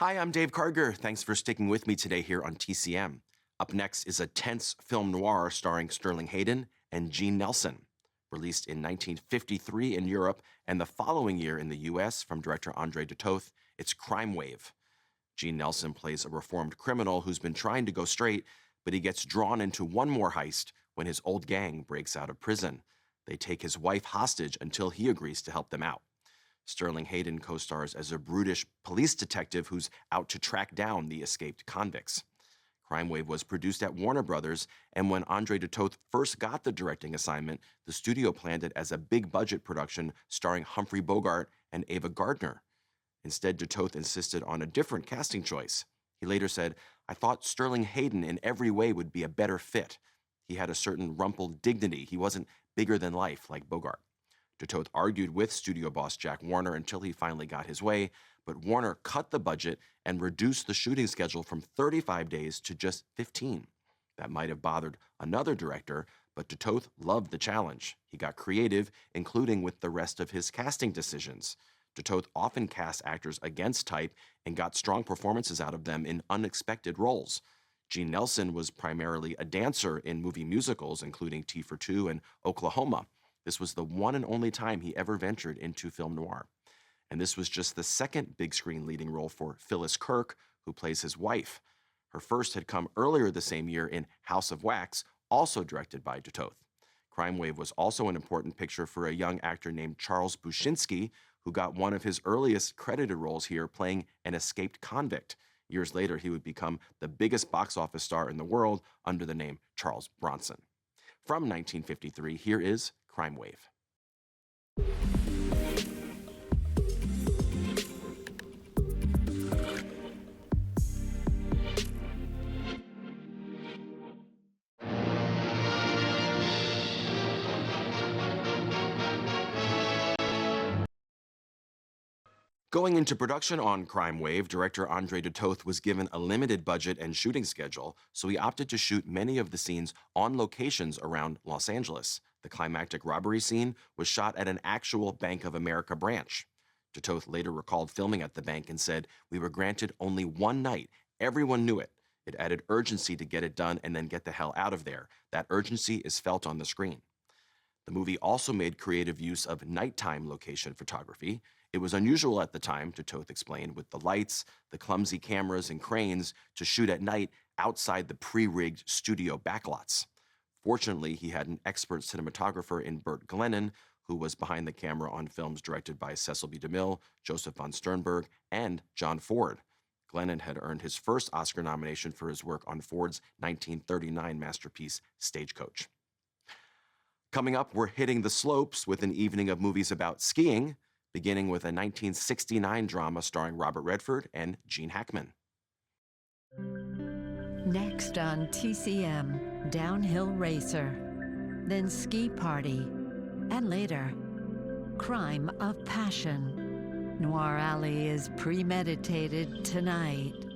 Hi, I'm Dave Karger. Thanks for sticking with me today here on TCM. Up next is a tense film noir starring Sterling Hayden and Gene Nelson. Released in 1953 in Europe and the following year in the US from director Andre de Toth, it's Crime Wave. Gene Nelson plays a reformed criminal who's been trying to go straight, but he gets drawn into one more heist when his old gang breaks out of prison. They take his wife hostage until he agrees to help them out. Sterling Hayden co-stars as a brutish police detective who's out to track down the escaped convicts. Crime Wave was produced at Warner Brothers, and when Andre de Toth first got the directing assignment, the studio planned it as a big-budget production starring Humphrey Bogart and Ava Gardner. Instead, de Toth insisted on a different casting choice. He later said, "I thought Sterling Hayden in every way would be a better fit. He had a certain rumpled dignity. He wasn't bigger than life like Bogart." De Toth argued with studio boss Jack Warner until he finally got his way, but Warner cut the budget and reduced the shooting schedule from 35 days to just 15. That might have bothered another director, but de Toth loved the challenge. He got creative, including with the rest of his casting decisions. De Toth often cast actors against type and got strong performances out of them in unexpected roles. Gene Nelson was primarily a dancer in movie musicals, including Tea for Two and Oklahoma. This was the one and only time he ever ventured into film noir. And this was just the second big screen leading role for Phyllis Kirk, who plays his wife. Her first had come earlier the same year in House of Wax, also directed by de Toth. Crime Wave was also an important picture for a young actor named Charles Bushinsky, who got one of his earliest credited roles here playing an escaped convict. Years later, he would become the biggest box office star in the world under the name Charles Bronson. From 1953, here is Crime Wave. Going into production on Crime Wave, director Andre de Toth was given a limited budget and shooting schedule, so he opted to shoot many of the scenes on locations around Los Angeles. The climactic robbery scene was shot at an actual Bank of America branch. De Toth later recalled filming at the bank and said, "We were granted only one night. Everyone knew it. It added urgency to get it done and then get the hell out of there. That urgency is felt on the screen." The movie also made creative use of nighttime location photography. It was unusual at the time, de Toth explained, with the lights, the clumsy cameras, and cranes to shoot at night outside the pre-rigged studio backlots. Fortunately, he had an expert cinematographer in Burt Glennon, who was behind the camera on films directed by Cecil B. DeMille, Joseph von Sternberg, and John Ford. Glennon had earned his first Oscar nomination for his work on Ford's 1939 masterpiece, Stagecoach. Coming up, we're hitting the slopes with an evening of movies about skiing, beginning with a 1969 drama starring Robert Redford and Gene Hackman. Next on TCM, Downhill Racer, then Ski Party, and later, Crime of Passion. Noir Alley is premeditated tonight.